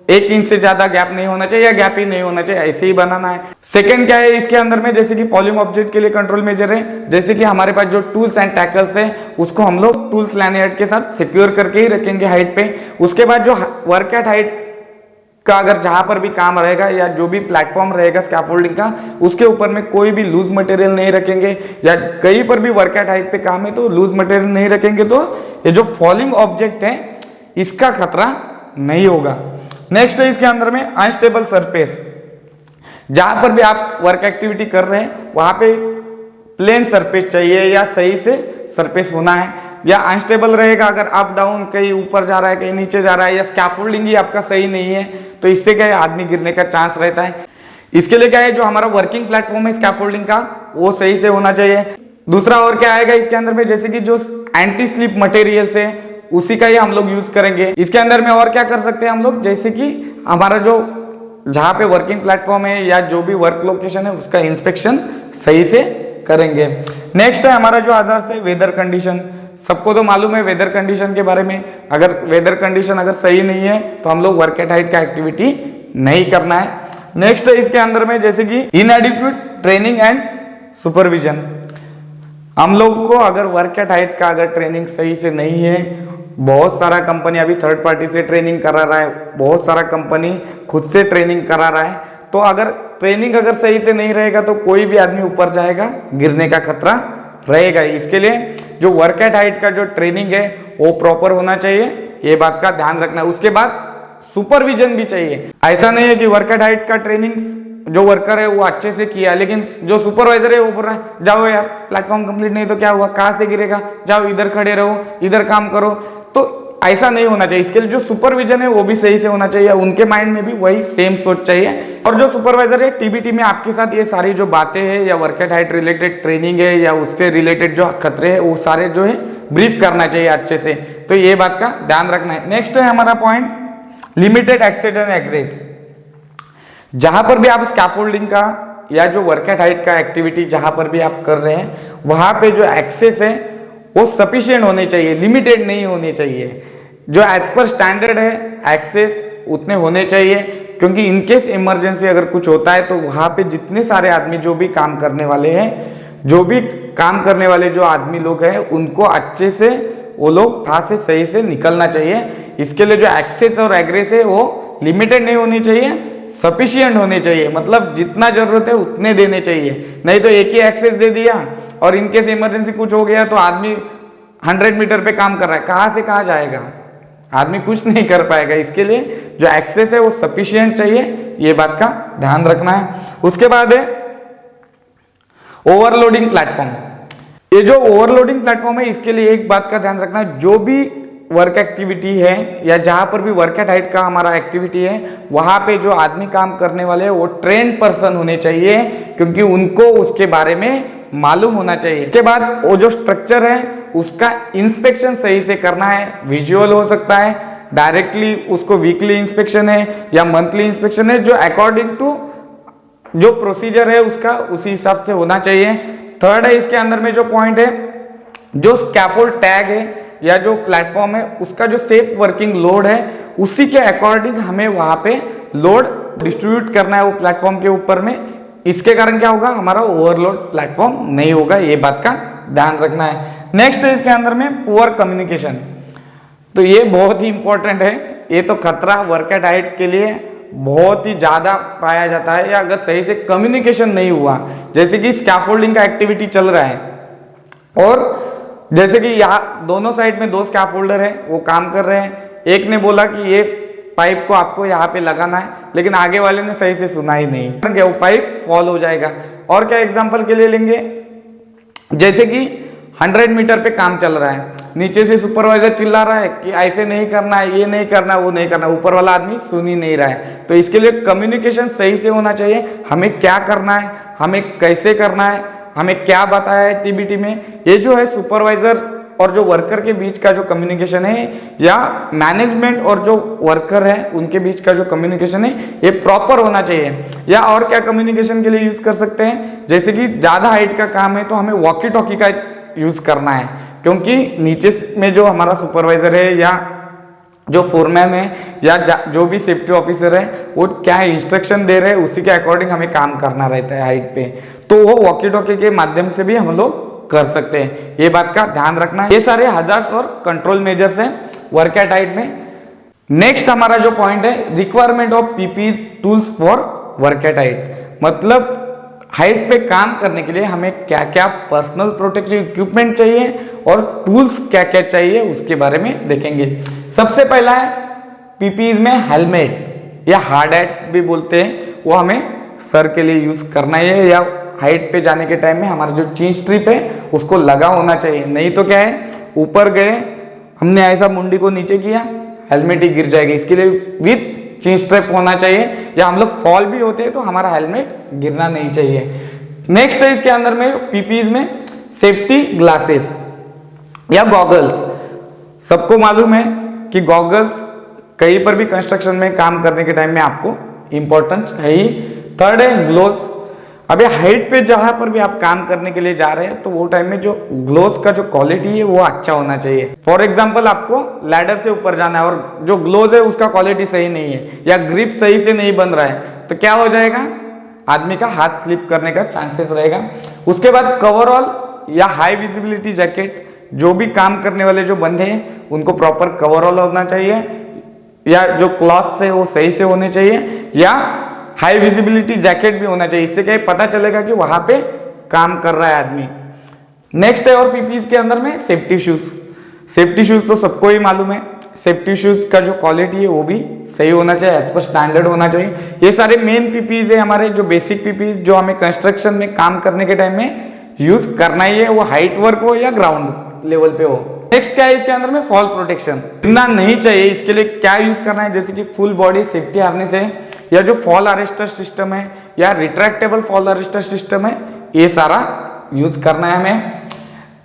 1 इंच से ज्यादा गैप नहीं होना चाहिए, या गैप ही नहीं होना चाहिए, ऐसे ही बनाना है। सेकंड क्या है इसके अंदर में, जैसे कि फॉलिंग ऑब्जेक्ट के लिए कंट्रोल मेजर है, जैसे कि हमारे पास जो टूल्स एंड टैकल्स है उसको हम लोग टूल्स लैनियर्ड के साथ सिक्योर करके ही रखेंगे हाइट पे। उसके बाद जो वर्क एट हाइट का अगर जहां पर भी काम रहेगा या जो भी प्लेटफॉर्म रहेगा स्कैफोल्डिंग का उसके ऊपर में कोई भी लूज मटेरियल नहीं रखेंगे, या कहीं पर भी वर्क एट हाइट पे काम है तो लूज मटेरियल नहीं रखेंगे, तो ये जो फॉलिंग ऑब्जेक्ट है इसका खतरा नहीं होगा। नेक्स्ट है इसके अंदर में अनस्टेबल सरफेस। जहां पर भी आप वर्क एक्टिविटी कर रहे हैं वहां पे प्लेन सरफेस चाहिए या सही से सरफेस होना है, या अनस्टेबल रहेगा अगर अप डाउन कहीं ऊपर जा रहा है कहीं नीचे जा रहा है, या स्कैफोल्डिंग ही आपका सही नहीं है तो इससे क्या है आदमी गिरने का चांस रहता है। इसके लिए क्या है जो हमारा वर्किंग प्लेटफॉर्म है स्कैफोल्डिंग का वो सही से होना चाहिए। दूसरा और क्या आएगा इसके अंदर में, जैसे कि जो एंटी स्लिप मटेरियल्स है उसी का ही हम लोग यूज करेंगे। इसके अंदर में और क्या कर सकते हैं हम लोग, जैसे कि हमारा जो जहां पे वर्किंग प्लेटफॉर्म है या जो भी वर्क लोकेशन है उसका इंस्पेक्शन सही से करेंगे। नेक्स्ट है हमारा जो आधार से वेदर कंडीशन। सबको तो मालूम है वेदर कंडीशन के बारे में, अगर वेदर कंडीशन अगर सही नहीं है तो हम लोग वर्क एट हाइट का एक्टिविटी नहीं करना है। नेक्स्ट है इसके अंदर में जैसे कि इनएडिक्वेट ट्रेनिंग एंड सुपरविजन। हम लोग को अगर वर्क एट हाइट का अगर ट्रेनिंग सही से नहीं है, बहुत सारा कंपनी अभी थर्ड पार्टी से ट्रेनिंग करा रहा है, बहुत सारा कंपनी खुद से ट्रेनिंग करा रहा है, तो अगर ट्रेनिंग अगर सही से नहीं रहेगा तो कोई भी आदमी ऊपर जाएगा, गिरने का खतरा रहेगा। इसके लिए जो वर्क एट हाइट का जो ट्रेनिंग है वो प्रॉपर होना चाहिए, ये बात का ध्यान रखना है। उसके बाद सुपरविजन भी चाहिए। ऐसा नहीं है कि वर्क एट हाइट का ट्रेनिंग जो वर्कर है वो अच्छे से किया, लेकिन जो सुपरवाइजर है वो बोल रहा है जाओ यार प्लेटफॉर्म कंप्लीट नहीं तो क्या हुआ, कहाँ से गिरेगा, जाओ इधर खड़े रहो, इधर काम करो। तो ऐसा नहीं होना चाहिए। इसके लिए जो सुपरविजन है वो भी सही से होना चाहिए, उनके माइंड में भी वही सेम सोच चाहिए। और जो सुपरवाइजर है टीबीटी में आपके साथ ये सारी जो बातें हैं या work at height related training है या उसके रिलेटेड जो खतरे है वो सारे जो है ब्रीफ करना चाहिए अच्छे से। तो ये बात का ध्यान रखना है। नेक्स्ट है हमारा point limited access and egress. जहां पर भी आप स्कैफोल्डिंग का या जो वर्क एट हाइट का एक्टिविटी जहां पर भी आप कर रहे हैं वहां पे जो एक्सेस है वो सफिशिएंट होने चाहिए, लिमिटेड नहीं होने चाहिए। जो एज पर स्टैंडर्ड है एक्सेस उतने होने चाहिए, क्योंकि इनकेस इमरजेंसी अगर कुछ होता है तो वहां पे जितने सारे आदमी जो भी काम करने वाले हैं, जो भी काम करने वाले जो आदमी लोग हैं उनको अच्छे से वो लोग वहां से सही से निकलना चाहिए। इसके लिए जो एक्सेस और एग्रेस है वो लिमिटेड नहीं होनी चाहिए, सफिशिएंट होने चाहिए। मतलब जितना जरूरत है उतने देने चाहिए, नहीं तो एक ही एक्सेस दे दिया और इनकेस इमरजेंसी कुछ हो गया तो आदमी 100 मीटर पे काम कर रहा है, कहां से कहां जाएगा, आदमी कुछ नहीं कर पाएगा। इसके लिए जो एक्सेस है वो सफिशिएंट चाहिए, ये बात का ध्यान रखना है। उसके बाद है ओवरलोडिंग प्लेटफॉर्म। ये जो ओवरलोडिंग प्लेटफॉर्म है इसके लिए एक बात का ध्यान रखना है, जो भी वर्क एक्टिविटी है या जहां पर भी वर्क एट हाइट का हमारा एक्टिविटी है वहां पे जो आदमी काम करने वाले हैं वो ट्रेन्ड पर्सन होने चाहिए, क्योंकि उनको उसके बारे में मालूम होना चाहिए। इसके बाद वो जो स्ट्रक्चर है उसका इंस्पेक्शन सही से करना है, विजुअल हो सकता है, डायरेक्टली उसको वीकली इंस्पेक्शन है या मंथली इंस्पेक्शन है, जो अकॉर्डिंग टू जो प्रोसीजर है उसका उसी हिसाब से होना चाहिए। थर्ड है इसके अंदर में जो पॉइंट है, जो स्कैफोल्ड टैग है या जो प्लेटफॉर्म है उसका जो सेफ वर्किंग लोड है उसी के अकॉर्डिंग हमें वहां पे लोड डिस्ट्रीब्यूट करना है वो प्लेटफॉर्म के ऊपर में। इसके कारण क्या होगा, हमारा ओवरलोड प्लेटफॉर्म नहीं होगा, ये बात का ध्यान रखना है। नेक्स्ट है इसके अंदर में पुअर कम्युनिकेशन। तो ये बहुत ही इंपॉर्टेंट है, ये तो खतरा वर्क एट हाइट के लिए बहुत ही ज्यादा पाया जाता है। या अगर सही से कम्युनिकेशन नहीं हुआ, जैसे कि स्कैफोल्डिंग का एक्टिविटी चल रहा है और जैसे कि यहाँ दोनों साइड में दो स्कैफोल्डर है वो काम कर रहे हैं, एक ने बोला कि ये पाइप को आपको यहाँ पे लगाना है, लेकिन आगे वाले ने सही से सुना ही नहीं, क्या वो पाइप फॉल हो जाएगा। और क्या एग्जांपल के लिए लेंगे, जैसे कि 100 मीटर पे काम चल रहा है, नीचे से सुपरवाइजर चिल्ला रहा है कि ऐसे नहीं करना है, ये नहीं करना, वो नहीं करना, ऊपर वाला आदमी सुन ही नहीं रहा है। तो इसके लिए कम्युनिकेशन सही से होना चाहिए, हमें क्या करना है, हमें कैसे करना है, हमें क्या बताया है टीबीटी में। ये जो है सुपरवाइजर और जो वर्कर के बीच का जो कम्युनिकेशन है या मैनेजमेंट और जो वर्कर है उनके बीच का जो कम्युनिकेशन है ये प्रॉपर होना चाहिए। या और क्या कम्युनिकेशन के लिए यूज कर सकते हैं, जैसे कि ज्यादा हाइट का काम है तो हमें वॉकी टॉकी का यूज करना है, क्योंकि नीचे में जो हमारा सुपरवाइजर है या जो फोरमैन है या जो भी सेफ्टी ऑफिसर है वो क्या इंस्ट्रक्शन दे रहे हैं उसी के अकॉर्डिंग हमें काम करना रहता है हाइट पे, तो वो वॉकी टॉकी के माध्यम से भी हम लोग कर सकते हैं, ये बात का ध्यान रखना है। ये सारे हजार्ड्स और कंट्रोल मेजर्स हैं वर्क एट हाइट में। नेक्स्ट हमारा जो पॉइंट है requirement of PP tools for work at height. मतलब हाइट पे काम करने के लिए हमें क्या क्या पर्सनल प्रोटेक्टिव इक्विपमेंट चाहिए और टूल्स क्या क्या चाहिए उसके बारे में देखेंगे। सबसे पहला है पीपीज में हेलमेट या हार्ड हैट भी बोलते हैं, वो हमें सर के लिए यूज करना है या हाइट पे जाने के टाइम में हमारा जो चीन स्ट्रिप है उसको लगा होना चाहिए, नहीं तो क्या है ऊपर गए हमने ऐसा मुंडी को नीचे किया हेलमेट ही गिर जाएगा। इसके लिए विथ चीन स्ट्रिप होना चाहिए, या हम लोग फॉल भी होते हैं तो हमारा हेलमेट गिरना नहीं चाहिए। नेक्स्ट है इसके अंदर में पीपीज में सेफ्टी ग्लासेस या गॉगल्स। सबको मालूम है कि गॉगल्स कहीं पर भी कंस्ट्रक्शन में काम करने के टाइम में आपको इंपॉर्टेंट है ही। थर्ड है ग्लोव्स। अभी हाइट पे जहां पर भी आप काम करने के लिए जा रहे हैं तो वो टाइम में जो ग्लोव्स का जो क्वालिटी है वो अच्छा होना चाहिए। फॉर एग्जांपल आपको लैडर से ऊपर जाना है और जो ग्लोव्स है उसका क्वालिटी सही नहीं है या ग्रिप सही से नहीं बन रहा है तो क्या हो जाएगा, आदमी का हाथ स्लिप करने का चांसेस रहेगा। उसके बाद कवरऑल या हाई विजिबिलिटी जैकेट, जो भी काम करने वाले जो बंदे हैं उनको प्रॉपर कवरऑल होना चाहिए, या जो क्लॉथ्स है वो सही से होने चाहिए, या हाई विजिबिलिटी जैकेट भी होना चाहिए। इससे क्या पता चलेगा कि वहां पे काम कर रहा है आदमी। नेक्स्ट है और पीपीई के अंदर में सेफ्टी शूज। सेफ्टी शूज तो सबको ही मालूम है, सेफ्टी शूज का जो क्वालिटी है वो भी सही होना चाहिए, एज पर स्टैंडर्ड होना चाहिए। ये सारे मेन पीपीज है हमारे, जो बेसिक पीपीज जो हमें कंस्ट्रक्शन में काम करने के टाइम में यूज करना ही है, वो हाइट वर्क हो या ग्राउंड लेवल पे हो। नेक्स्ट क्या है इसके अंदर में, फॉल प्रोटेक्शन। गिरना नहीं चाहिए, इसके लिए क्या यूज करना है, जैसे कि फुल बॉडी सेफ्टी हार्नेस है, या जो फॉल अरेस्टर सिस्टम है, या रिट्रैक्टेबल फॉल अरेस्टर सिस्टम है, ये सारा यूज करना है हमें।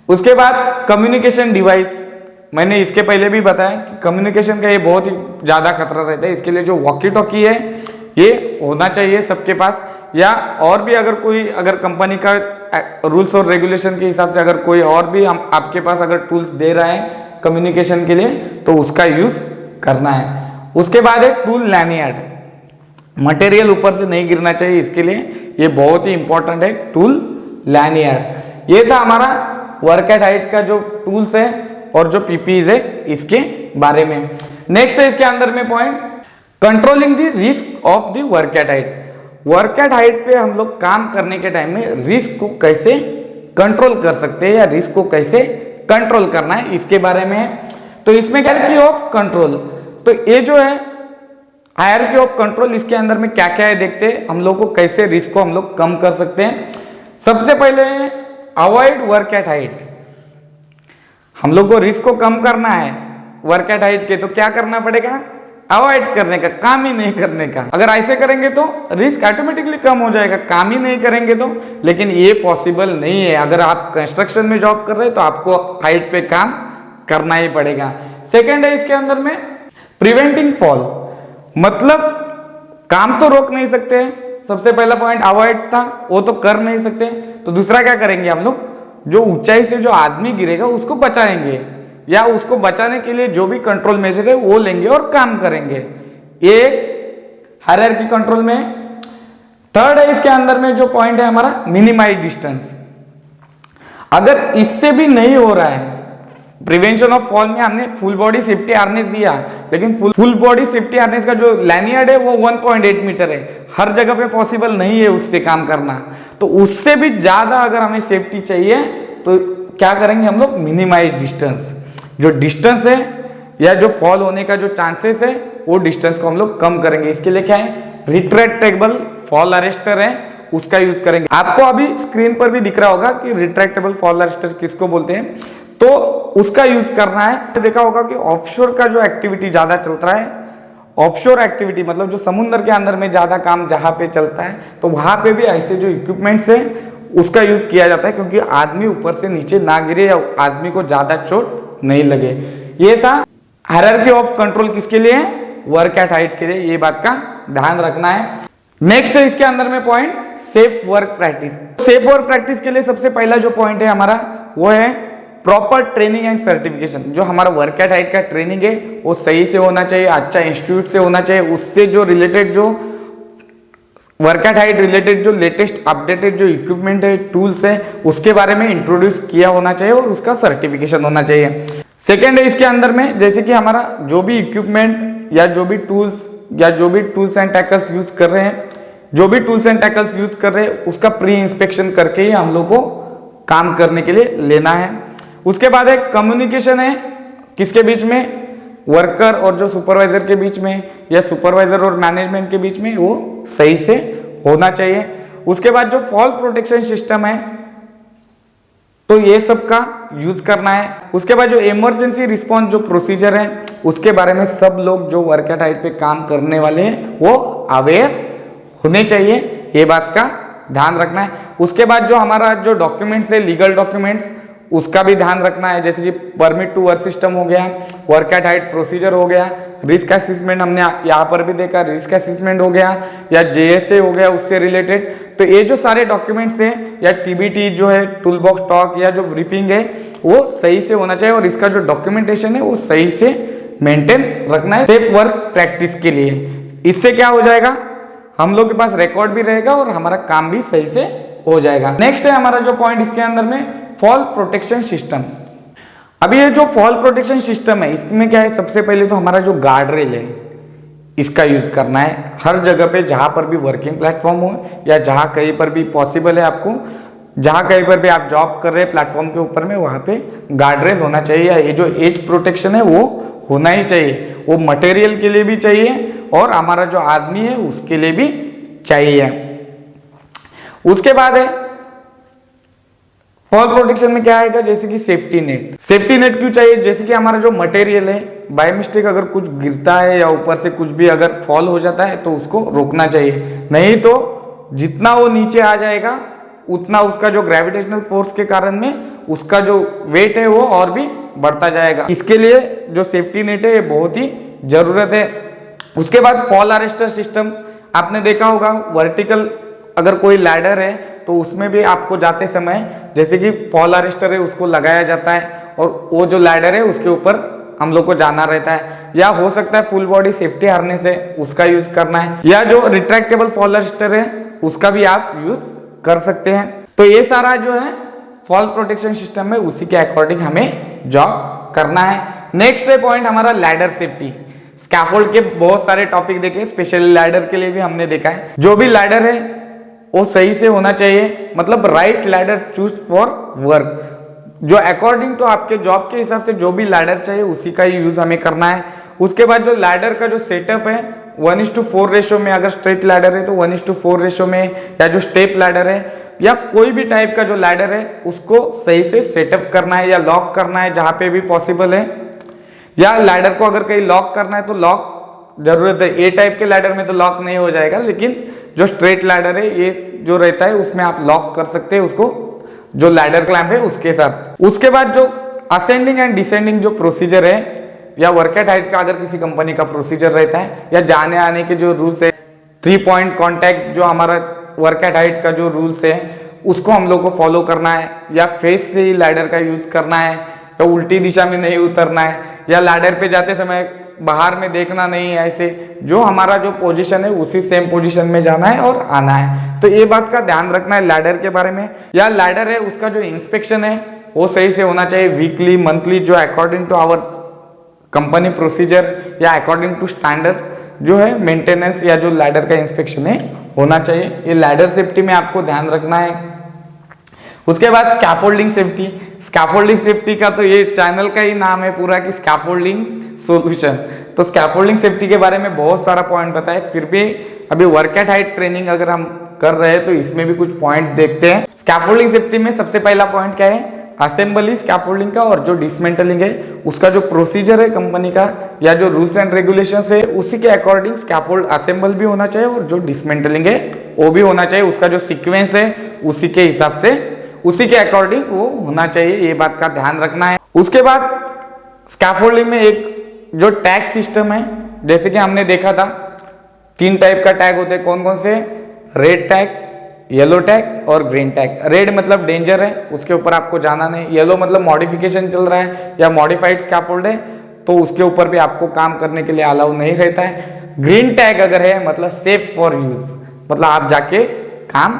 उसके बाद कम्युनिकेशन डिवाइस, मैंने इसके पहले भी बताया कि कम्युनिकेशन का ये बहुत ही ज्यादा खतरा रहता है। इसके लिए जो वॉकी टॉकी है ये होना चाहिए सबके पास, या और भी अगर कंपनी का रूल्स और रेगुलेशन के हिसाब से अगर कोई और भी हम आपके पास अगर टूल्स दे रहा है कम्युनिकेशन के लिए तो उसका यूज करना है। उसके बाद है टूल लैनियार्ड, मटेरियल ऊपर से नहीं गिरना चाहिए, इसके लिए ये बहुत ही इंपॉर्टेंट है टूल लैनियार्ड। ये था हमारा वर्क एट हाइट का जो टूल्स है और जो पीपीज है इसके बारे में। नेक्स्ट है इसके अंदर में point, controlling the risk of the work at height. Work at height पे हम लोग काम करने के टाइम में रिस्क को कैसे कंट्रोल कर सकते हैं या रिस्क को कैसे कंट्रोल करना है इसके बारे में है। तो इसमें हायरार्की ऑफ कंट्रोल, तो ये जो है हायरार्की ऑफ कंट्रोल, इसके अंदर में क्या क्या है देखते हैं हम लोग को, कैसे रिस्क को हम लोग कम कर सकते हैं। सबसे पहले अवॉइड वर्क एट हाइट। हम लोग को रिस्क को कम करना है वर्क एट हाइट के, तो क्या करना पड़ेगा, अवॉइड करने का, काम ही नहीं करने का। अगर ऐसे करेंगे तो रिस्क ऑटोमेटिकली कम हो जाएगा, काम ही नहीं करेंगे तो। लेकिन ये पॉसिबल नहीं है, अगर आप कंस्ट्रक्शन में जॉब कर रहे हैं तो आपको हाइट पे काम करना ही पड़ेगा। सेकेंड है इसके अंदर में प्रिवेंटिंग फॉल, मतलब काम तो रोक नहीं सकते, सबसे पहला पॉइंट अवॉइड था, वो तो कर नहीं सकते, तो दूसरा क्या करेंगे हम लोग, जो ऊंचाई से जो आदमी गिरेगा उसको बचाएंगे, या उसको बचाने के लिए जो भी कंट्रोल मेजर है वो लेंगे और काम करेंगे। एक हायरार्की कंट्रोल में। थर्ड है इसके अंदर में जो पॉइंट है हमारा मिनिमाइज डिस्टेंस। अगर इससे भी नहीं हो रहा है, प्रिवेंशन ऑफ फॉल में हमने फुल बॉडी सेफ्टी हार्नेस दिया, लेकिन फुल बॉडी सेफ्टी हार्नेस का जो लैनियार्ड है वो 1.8 मीटर है, हर जगह पे पॉसिबल नहीं है उससे काम करना। तो उससे भी ज्यादा अगर हमें सेफ्टी चाहिए तो क्या करेंगे हम लोग, मिनिमाइज डिस्टेंस। जो डिस्टेंस है या जो फॉल होने का जो चांसेस है वो डिस्टेंस को हम लोग कम करेंगे। इसके लिए क्या है, रिट्रैक्टेबल फॉल अरेस्टर है, उसका यूज करेंगे। आपको अभी स्क्रीन पर भी दिख रहा होगा कि रिट्रैक्टेबल फॉल अरेस्टर किसको बोलते हैं, तो उसका यूज करना है। देखा होगा कि ऑफशोर का जो एक्टिविटी ज्यादा चलता है, ऑफशोर एक्टिविटी मतलब जो समुद्र के अंदर में ज्यादा काम जहां पे चलता है, तो वहां पे भी ऐसे जो इक्विपमेंट्स है उसका यूज किया जाता है, क्योंकि आदमी ऊपर से नीचे ना गिरे या आदमी को ज्यादा चोट नहीं लगे। ये था हायरार्की ऑफ कंट्रोल, किसके लिए है, वर्क एट हाइट के लिए, ये बात का ध्यान रखना है। नेक्स्ट है इसके अंदर में point safe work practice. Safe work practice के लिए सबसे पहला जो पॉइंट है हमारा वो है प्रॉपर ट्रेनिंग एंड सर्टिफिकेशन। जो हमारा वर्क एट हाइट का ट्रेनिंग है वो सही से होना चाहिए, अच्छा इंस्टीट्यूट से होना चाहिए, उससे जो रिलेटेड जो वर्क एट हाइट रिलेटेड जो लेटेस्ट अपडेटेड जो इक्विपमेंट है, टूल्स है, उसके बारे में इंट्रोड्यूस किया होना चाहिए और उसका सर्टिफिकेशन होना चाहिए। सेकेंड है इसके अंदर में, जैसे कि हमारा जो भी इक्विपमेंट या जो भी टूल्स या जो भी टूल्स एंड टैकल्स यूज कर रहे हैं, जो भी टूल्स एंड टैकल्स यूज कर रहे हैं उसका प्री इंस्पेक्शन करके ही हम लोग को काम करने के लिए लेना है। उसके बाद एक कम्युनिकेशन है, किसके बीच में, वर्कर और जो सुपरवाइजर के बीच में या सुपरवाइजर और मैनेजमेंट के बीच में, वो सही से होना चाहिए। उसके बाद जो फॉल प्रोटेक्शन सिस्टम है तो ये सब का यूज करना है। उसके बाद जो इमरजेंसी रिस्पॉन्स जो प्रोसीजर है उसके बारे में सब लोग जो वर्क एट हाइट पे काम करने वाले हैं वो अवेयर होने चाहिए, ये बात का ध्यान रखना है। उसके बाद जो हमारा जो डॉक्यूमेंट्स है, लीगल डॉक्यूमेंट्स, उसका भी ध्यान रखना है, जैसे कि परमिट टू वर्क सिस्टम हो गया, वर्क एट हाइट प्रोसीजर हो गया, रिस्क असेसमेंट हमने यहाँ पर भी देखा, रिस्क असेसमेंट हो गया, या जेएसए हो गया उससे रिलेटेड। तो ये जो सारे डॉक्यूमेंट्स हैं या टीबीटी जो है, टूल बॉक्स टॉक या जो ब्रीफिंग है, वो सही से होना चाहिए और इसका जो डॉक्यूमेंटेशन है वो सही से मेंटेन रखना है सेफ वर्क प्रैक्टिस के लिए। इससे क्या हो जाएगा, हम लोग के पास रिकॉर्ड भी रहेगा और हमारा काम भी सही से हो जाएगा। नेक्स्ट है हमारा जो पॉइंट इसके अंदर में फॉल प्रोटेक्शन सिस्टम। अभी ये जो फॉल प्रोटेक्शन सिस्टम है इसमें क्या है, सबसे पहले तो हमारा जो गार्ड रेल है इसका यूज करना है हर जगह पे जहां पर भी वर्किंग प्लेटफॉर्म हो या जहां कहीं पर भी पॉसिबल है आपको, जहां कहीं पर भी आप जॉब कर रहे हैं प्लेटफॉर्म के ऊपर में, वहां पे गार्ड रेल होना चाहिए। या ये जो एज प्रोटेक्शन है वो होना ही चाहिए, वो मटेरियल के लिए भी चाहिए और हमारा जो आदमी है उसके लिए भी चाहिए। उसके बाद है फॉल प्रोटेक्शन में क्या आएगा, जैसे कि सेफ्टी नेट। सेफ्टी नेट क्यों चाहिए, जैसे कि हमारा जो मटेरियल है बाय मिस्टेक अगर कुछ गिरता है या ऊपर से कुछ भी अगर फॉल हो जाता है तो उसको रोकना चाहिए, नहीं तो जितना वो नीचे आ जाएगा उतना उसका जो ग्रेविटेशनल फोर्स के कारण में उसका जो वेट है वो और भी बढ़ता जाएगा। इसके लिए जो सेफ्टी नेट है ये बहुत ही जरूरत है। उसके बाद फॉल अरेस्टर सिस्टम, आपने देखा होगा वर्टिकल अगर कोई लैडर है तो उसमें भी आपको जाते समय जैसे कि फॉल अरेस्टर है उसको लगाया जाता है और वो जो लैडर है उसके ऊपर हम लोग को जाना रहता है, या हो सकता है फुल बॉडी सेफ्टी हार्नेस है उसका यूज करना है, या जो रिट्रैक्टेबल फॉल अरेस्टर है उसका भी आप यूज कर सकते हैं। तो ये सारा जो है फॉल प्रोटेक्शन सिस्टम है उसी के अकॉर्डिंग हमें जॉब करना है। नेक्स्ट है पॉइंट हमारा लैडर सेफ्टी। स्कैफोल्ड के बहुत सारे टॉपिक देखे, स्पेशली लैडर के लिए भी हमने देखा है। जो भी लैडर है वो सही से होना चाहिए, मतलब right ladder choose for work, जो अकॉर्डिंग टू आपके जॉब के हिसाब से जो भी लैडर चाहिए उसी का ही यूज हमें करना है। उसके बाद जो लैडर का जो सेटअप है 1:4 रेशो में, अगर स्ट्रेट लैडर है तो 1:4 रेशो में, या जो स्टेप लैडर है या कोई भी टाइप का जो लैडर है उसको सही से सेटअप करना है या लॉक करना है जहां पे भी पॉसिबल है, या लैडर को अगर कहीं लॉक करना है तो लॉक जरूरत है। ए टाइप के लैडर में तो लॉक नहीं हो जाएगा, लेकिन जो स्ट्रेट लैडर है ये जो रहता है उसमें आप लॉक कर सकते हैं उसको, जो लैडर क्लैंप है उसके साथ। उसके बाद जो असेंडिंग एंड डिसेंडिंग जो प्रोसीजर है या वर्क एट हाइट का अगर किसी कंपनी का प्रोसीजर रहता है, या जाने आने के जो रूल्स है, 3 पॉइंट कॉन्टैक्ट जो हमारा वर्क एट हाइट का जो रूल्स है उसको हम लोग को फॉलो करना है, या फेस से ही लैडर का यूज करना है, या उल्टी दिशा में नहीं उतरना है, या लैडर पे जाते समय बाहर में देखना नहीं है, ऐसे जो हमारा जो पोजीशन है उसी सेम पोजीशन में जाना है और आना है। तो ये बात का ध्यान रखना है लैडर के बारे में। या लैडर है उसका जो इंस्पेक्शन है वो सही से होना चाहिए, वीकली मंथली, जो according to our company procedure या अकॉर्डिंग टू स्टैंडर्ड जो है मेंटेनेंस या जो लैडर का इंस्पेक्शन है होना चाहिए। ये लैडर सेफ्टी में आपको ध्यान रखना है। उसके बाद स्कैफोल्डिंग सेफ्टी। स्कैफोल्डिंग सेफ्टी का तो ये चैनल का ही नाम है पूरा कि स्कैफोल्डिंग सॉल्यूशन। तो स्कैफोल्डिंग सेफ्टी के बारे में बहुत सारा पॉइंट बताए, फिर भी अभी वर्क एट हाइट ट्रेनिंग अगर हम कर रहे हैं तो इसमें भी कुछ पॉइंट देखते हैं। स्कैफोल्डिंग सेफ्टी में सबसे पहला पॉइंट क्या है, असेंबली स्कैफोल्डिंग का, और जो डिसमेंटलिंग है उसका जो प्रोसीजर है कंपनी का या जो रूल्स एंड रेगुलेशंस है उसी के अकॉर्डिंग स्कैफोल्ड असेंबल भी होना चाहिए और जो डिसमेंटलिंग है वो भी होना चाहिए। उसका जो सीक्वेंस है उसी के हिसाब से उसी के अकॉर्डिंग वो होना चाहिए, ये बात का ध्यान रखना है। उसके बाद स्कैफोल्डिंग में एक जो टैग सिस्टम है, जैसे कि हमने देखा था 3 टाइप का टैग होते हैं, कौन कौन से, रेड टैग, येलो टैग और ग्रीन टैग। रेड मतलब डेंजर है, उसके ऊपर आपको जाना नहीं। येलो मतलब मॉडिफिकेशन चल रहा है या मॉडिफाइड स्कैफोल्ड है तो उसके ऊपर भी आपको काम करने के लिए अलाउ नहीं रहता है। ग्रीन टैग अगर है मतलब सेफ फॉर यूज, मतलब आप जाके काम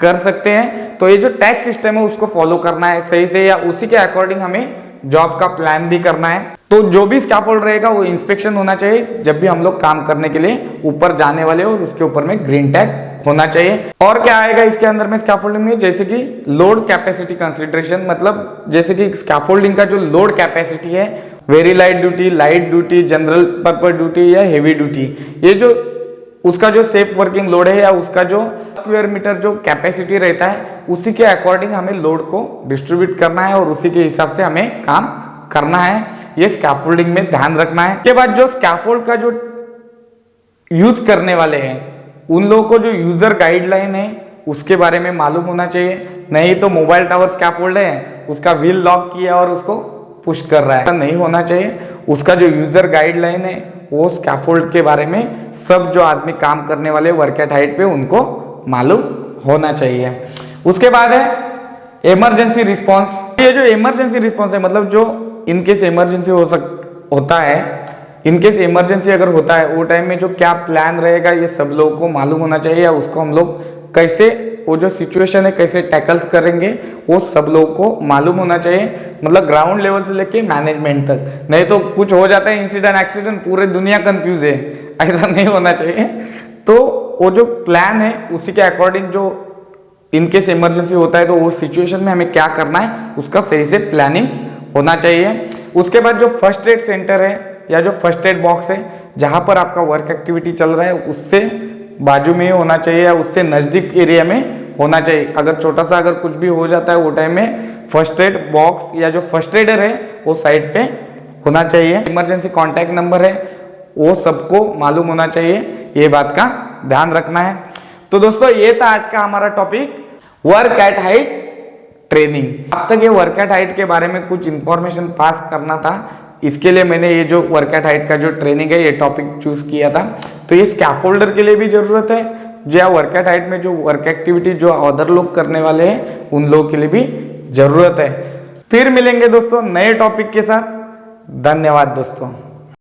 कर सकते हैं। तो ये जो टैग सिस्टम है उसको फॉलो करना है सही से, या उसी के अकॉर्डिंग हमें जॉब का प्लान भी करना है। तो जो भी स्कैफोल्ड रहेगा वो इंस्पेक्शन होना चाहिए जब भी हम लोग काम करने के लिए ऊपर जाने वाले, और उसके ऊपर में ग्रीन टैग होना चाहिए। और क्या आएगा इसके अंदर में स्कैफोल्डिंग में, जैसे कि लोड कैपेसिटी कंसिडरेशन, मतलब जैसे कि स्कैफोल्डिंग का जो लोड कैपेसिटी है, very light duty, general purpose duty या हेवी ड्यूटी, ये जो उसका जो सेफ वर्किंग लोड है या उसका जो स्क्वायर मीटर जो कैपेसिटी रहता है उसी के अकॉर्डिंग हमें लोड को डिस्ट्रीब्यूट करना है और उसी के हिसाब से हमें काम करना है। ये स्कैफोल्डिंग में ध्यान रखना है। के बाद जो स्कैफोल्ड का जो यूज करने वाले हैं उन लोगों को जो यूजर गाइडलाइन है उसके बारे में मालूम होना चाहिए, नहीं तो मोबाइल टावर स्कैफोल्ड है उसका व्हील लॉक किया और उसको पुश कर रहा है, नहीं होना चाहिए। उसका जो यूजर गाइडलाइन है वो स्कैफोल्ड के बारे में सब जो आदमी काम करने वाले वर्क एट हाइट पे उनको मालूम होना चाहिए। उसके बाद है इमरजेंसी रिस्पांस। ये जो इमरजेंसी रिस्पांस है मतलब जो इनकेस इमरजेंसी होता है, इनकेस इमरजेंसी अगर होता है वो टाइम में जो क्या प्लान रहेगा ये सब लोगों को मालूम होना चाहिए, या उसको हम लोग कैसे वो जो सिचुएशन है कैसे टैकल्स करेंगे वो सब लोगों को मालूम होना चाहिए, मतलब ग्राउंड लेवल से लेके मैनेजमेंट तक। नहीं तो कुछ हो जाता है इंसिडेंट एक्सीडेंट, पूरे दुनिया कंफ्यूज है, ऐसा नहीं होना चाहिए। तो वो जो प्लान है उसी के अकॉर्डिंग जो इनकेस इमरजेंसी होता है तो वो सिचुएशन में हमें क्या करना है उसका सही से प्लानिंग होना चाहिए। उसके बाद जो फर्स्ट एड सेंटर है या जो फर्स्ट एड बॉक्स है जहाँ पर आपका वर्क एक्टिविटी चल रहा है उससे बाजू में ही होना चाहिए या उससे नज़दीक एरिया में होना चाहिए। अगर छोटा सा अगर कुछ भी हो जाता है वो टाइम में फर्स्ट एड बॉक्स या जो फर्स्ट एडर है वो साइड पे होना चाहिए। इमरजेंसी कॉन्टैक्ट नंबर है वो सबको मालूम होना चाहिए, ये बात का ध्यान रखना है। तो दोस्तों ये था आज का हमारा topic work at height training. अब तक ये वर्क एट हाइट के बारे में कुछ इंफॉर्मेशन पास करना था, इसके लिए मैंने ये जो वर्क एट हाइट का जो ट्रेनिंग है ये टॉपिक चूज किया था। तो ये स्कैफोल्डर के लिए भी जरूरत है, जो या वर्क एट हाइट में जो वर्क एक्टिविटी जो अदर लोग करने वाले हैं उन लोगों के लिए भी जरूरत है। फिर मिलेंगे दोस्तों नए टॉपिक के साथ। धन्यवाद दोस्तों।